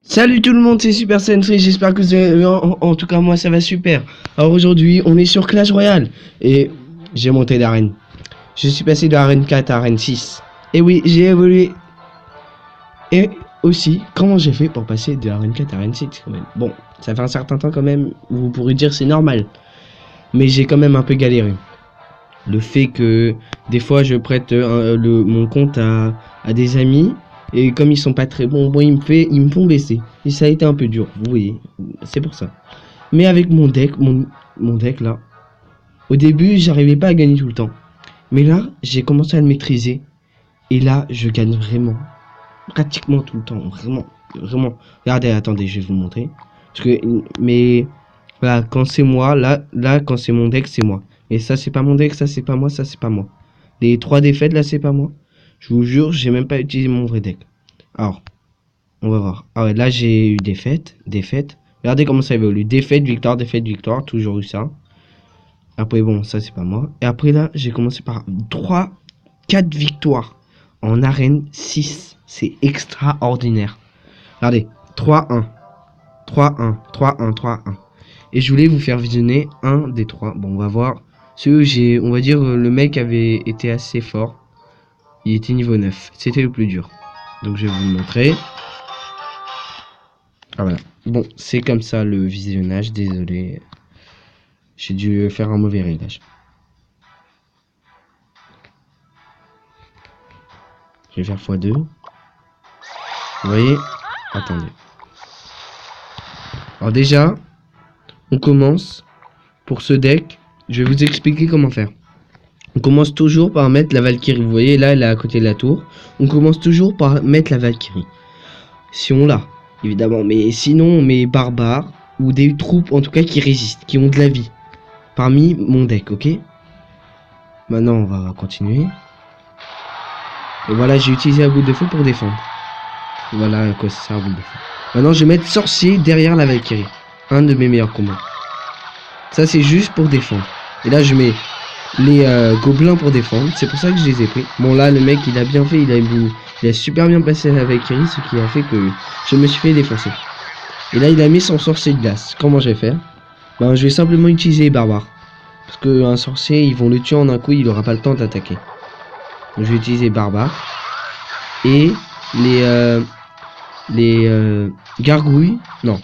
Salut tout le monde, c'est Super Sentry, j'espère que vous allez bien. En tout cas, moi ça va super. Alors aujourd'hui, on est sur Clash Royale et j'ai monté d'arène. Je suis passé de arène 4 à arène 6. Et oui, j'ai évolué. Et aussi, comment j'ai fait pour passer de arène 4 à arène 6 quand même. Bon, ça fait un certain temps quand même, vous pourrez dire c'est normal. Mais j'ai quand même un peu galéré. Le fait que des fois je prête mon compte à des amis. Et comme ils sont pas très bons, ils me font baisser. Et ça a été un peu dur, vous voyez. C'est pour ça. Mais avec mon deck là, au début, j'arrivais pas à gagner tout le temps. Mais là, j'ai commencé à le maîtriser. Et là, je gagne vraiment. Pratiquement tout le temps. Vraiment. Vraiment. Regardez, attendez, je vais vous montrer. Parce que, mais, voilà, quand c'est moi, là, quand c'est mon deck, c'est moi. Et ça, c'est pas mon deck, ça, c'est pas moi, ça, c'est pas moi. Les 3 défaites, là, c'est pas moi. Je vous jure, j'ai même pas utilisé mon vrai deck. Alors, on va voir. Ah ouais, là j'ai eu défaite. Regardez comment ça évolue. Défaite, victoire, toujours eu ça. Après bon, ça c'est pas moi. Et après là, j'ai commencé par 4 victoires en arène 6. C'est extraordinaire. Regardez, 3-1. 3-1. Et je voulais vous faire visionner un des 3. Bon, on va voir. On va dire, le mec avait été assez fort. Il était niveau 9. C'était le plus dur. Donc je vais vous le montrer. Ah voilà. Bon, c'est comme ça le visionnage, désolé. J'ai dû faire un mauvais réglage. Je vais faire x2. Vous voyez? Attendez. Alors déjà, on commence. Pour ce deck, je vais vous expliquer comment faire. On commence toujours par mettre la Valkyrie. Vous voyez, là, elle est à côté de la tour. On commence toujours par mettre la Valkyrie. Si on l'a, évidemment. Mais sinon, on met barbares ou des troupes, en tout cas, qui résistent, qui ont de la vie. Parmi mon deck, ok? Maintenant, on va continuer. Et voilà, j'ai utilisé la boule de feu pour défendre. Voilà à quoi ça sert la boule de feu. Maintenant, je vais mettre sorcier derrière la Valkyrie. Un de mes meilleurs combos. Ça, c'est juste pour défendre. Et là, je mets les gobelins pour défendre. C'est pour ça que je les ai pris. Bon, là, le mec, il a bien fait. Il a super bien passé la Valkyrie, ce qui a fait que je me suis fait défoncer. Et là, il a mis son sorcier de glace. Comment je vais faire? Ben, je vais simplement utiliser les barbares. Parce qu'un sorcier, ils vont le tuer en un coup, il n'aura pas le temps d'attaquer. Donc, je vais utiliser barbares. Et les gargouilles. Non.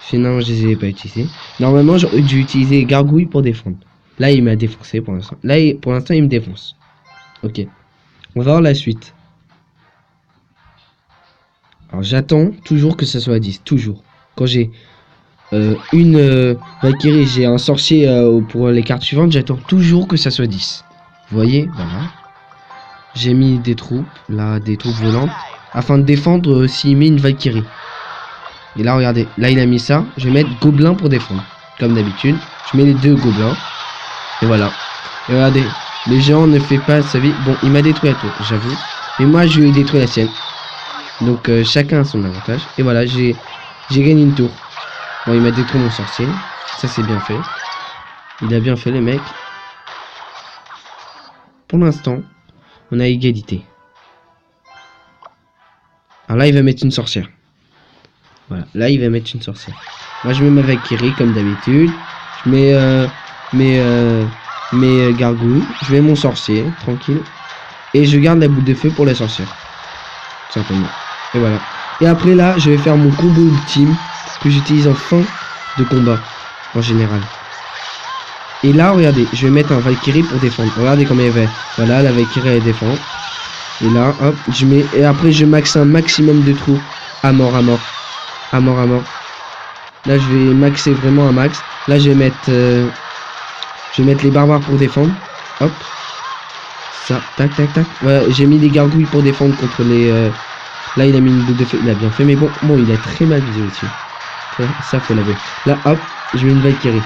Sinon, je les ai pas utilisés. Normalement, j'aurais dû utiliser les gargouilles pour défendre. Là, il m'a défoncé pour l'instant. Là, pour l'instant, il me défonce. Ok. On va voir la suite. Alors, j'attends toujours que ça soit 10. Toujours. Quand j'ai une Valkyrie, j'ai un sorcier pour les cartes suivantes, j'attends toujours que ça soit 10. Vous voyez, voilà. J'ai mis des troupes, là, des troupes volantes, afin de défendre s'il met une Valkyrie. Et là, regardez, là, il a mis ça. Je vais mettre gobelin pour défendre. Comme d'habitude, je mets les 2 gobelins. Et voilà. Et regardez, le géant ne fait pas sa vie. Bon, il m'a détruit la tour, j'avoue. Mais moi, je lui ai détruit la sienne. Donc, chacun a son avantage. Et voilà, j'ai gagné une tour. Bon, il m'a détruit mon sorcier. Ça, c'est bien fait. Il a bien fait, les mecs. Pour l'instant, on a égalité. Alors là, il va mettre une sorcière. Voilà, là, il va mettre une sorcière. Moi, je mets ma Valkyrie, comme d'habitude. Je mets mes gargouilles. Je mets mon sorcier, tranquille. Et je garde la boule de feu pour la sorcière. Tout simplement. Et voilà. Et après, là, je vais faire mon combo ultime que j'utilise en fin de combat, en général. Et là, regardez, je vais mettre un Valkyrie pour défendre. Regardez comment elle va. Voilà, la Valkyrie, elle défend. Et là, hop, je mets... Et après, je maxe un maximum de trous. À mort. Là, je vais maxer vraiment un max. Là, je vais mettre les barbares pour défendre. Hop. Ça, tac. Voilà, j'ai mis les gargouilles pour défendre contre les... Là, il a mis une boule de feu. Il a bien fait, mais bon, il a très mal visé aussi. Ça, faut l'avouer. Là, hop, je mets une Valkyrie.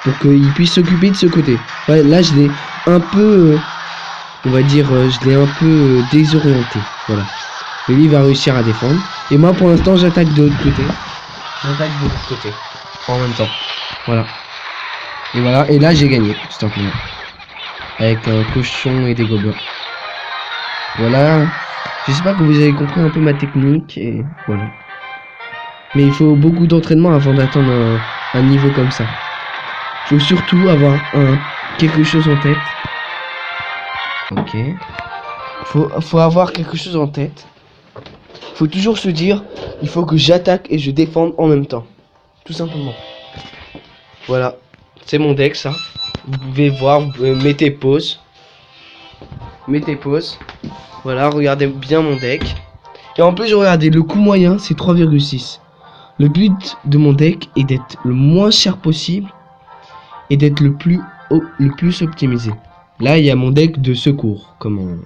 Pour qu'il puisse s'occuper de ce côté. Ouais, là, je l'ai un peu... on va dire, je l'ai un peu désorienté. Voilà. Et lui, il va réussir à défendre. Et moi, pour l'instant, j'attaque de l'autre côté. En même temps. Voilà. Et voilà. Et là, j'ai gagné, tout simplement. Avec un cochon et des gobelins. Voilà. J'espère que vous avez compris un peu ma technique. Et voilà. Mais il faut beaucoup d'entraînement avant d'atteindre un niveau comme ça. Il faut surtout avoir quelque chose en tête. Ok. Faut avoir quelque chose en tête. Faut toujours se dire, il faut que j'attaque et je défende en même temps. Tout simplement. Voilà. C'est mon deck, ça. Vous pouvez voir, mettez pause. Mettez pause. Voilà, regardez bien mon deck. Et en plus, regardez, le coût moyen, c'est 3,6. Le but de mon deck est d'être le moins cher possible et d'être le plus optimisé. Là, il y a mon deck de secours. Comment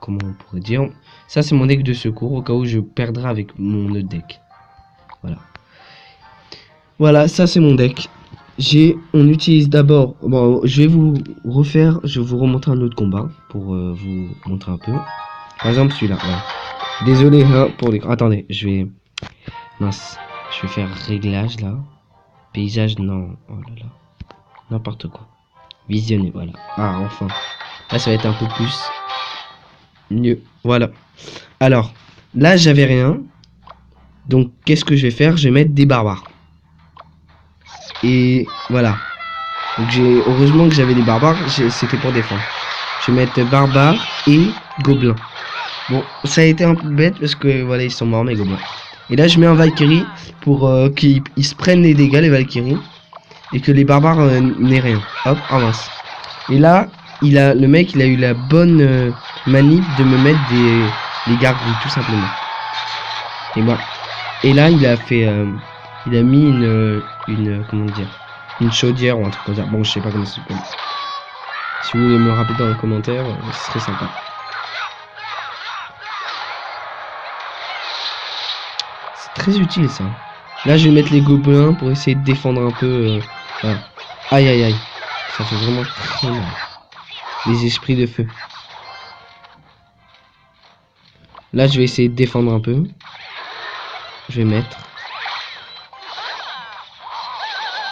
on pourrait dire. Ça, c'est mon deck de secours au cas où je perdrai avec mon autre deck. Voilà. Voilà, ça, c'est mon deck. On utilise d'abord... Bon, je vais vous remontrer un autre combat pour vous montrer un peu. Par exemple, celui-là. Voilà. Désolé hein, pour les... Attendez, mince. Je vais faire réglage, là. Paysage, non. Oh là là. N'importe quoi. Visionner, voilà. Ah, enfin. Là, ça va être un peu plus... mieux. Voilà. Alors, là, j'avais rien. Donc, qu'est-ce que je vais faire? Je vais mettre des barbares. Et voilà. Donc, heureusement que j'avais des barbares. C'était pour défendre. Je vais mettre barbares et gobelins. Bon, ça a été un peu bête parce que voilà, ils sont morts mes gobelins. Et là, je mets un Valkyrie pour qu'ils se prennent les dégâts, les Valkyries. Et que les barbares n'aient rien. Hop, avance. Et là, le mec, il a eu la bonne manip de me mettre des gargouilles, tout simplement. Et moi. Et là, il a fait... il a mis comment dire, une chaudière ou un truc comme ça. Bon, je sais pas comment ça s'appelle. Si vous voulez me rappeler dans les commentaires, ce serait sympa. C'est très utile ça. Là, je vais mettre les gobelins pour essayer de défendre un peu. Voilà. Aïe aïe aïe. Ça fait vraiment très mal. Les esprits de feu. Là, je vais essayer de défendre un peu. Je vais mettre.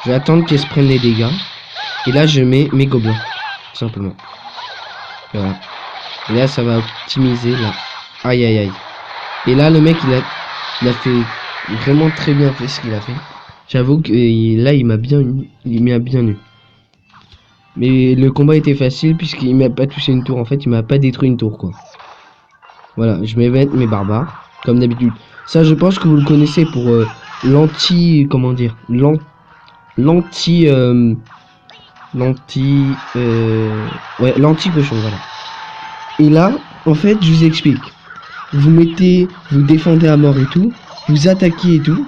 Je vais attendre qu'ils se prennent les dégâts. Et là, je mets mes gobelins. Tout simplement. Voilà. Et là, ça va optimiser. Là. Aïe, aïe, aïe. Et là, le mec, il a fait vraiment très bien fait ce qu'il a fait. J'avoue que là, il m'a bien eu. Mais le combat était facile puisqu'il m'a pas touché une tour. En fait, il m'a pas détruit une tour, quoi. Voilà, je vais mettre mes barbares. Comme d'habitude. Ça, je pense que vous le connaissez pour l'anti... Comment dire, l'anti cochon, voilà. Et là, en fait, je vous explique. Vous défendez à mort et tout, vous attaquez et tout,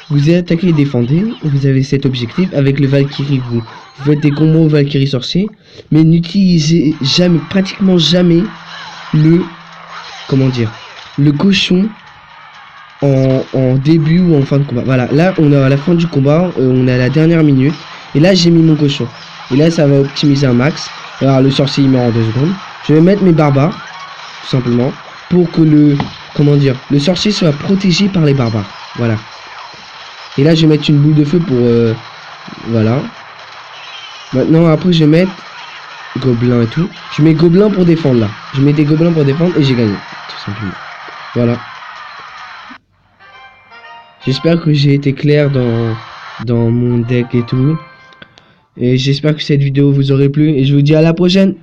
vous attaquez et défendez, vous avez cet objectif avec le Valkyrie, vous faites des combos Valkyrie sorcier, mais n'utilisez jamais, pratiquement jamais le cochon en début ou en fin de combat. Voilà, là on est à la fin du combat, on est à la dernière minute. Et là j'ai mis mon cochon. Et là ça va optimiser un max. Alors le sorcier il meurt en 2 secondes. Je vais mettre mes barbares, tout simplement, pour que le sorcier soit protégé par les barbares. Voilà. Et là je vais mettre une boule de feu pour voilà. Maintenant après je vais mettre gobelins et tout. Je mets gobelins pour défendre là. Je mets des gobelins pour défendre et j'ai gagné. Tout simplement. Voilà. J'espère que j'ai été clair dans mon deck et tout. Et j'espère que cette vidéo vous aurait plu. Et je vous dis à la prochaine.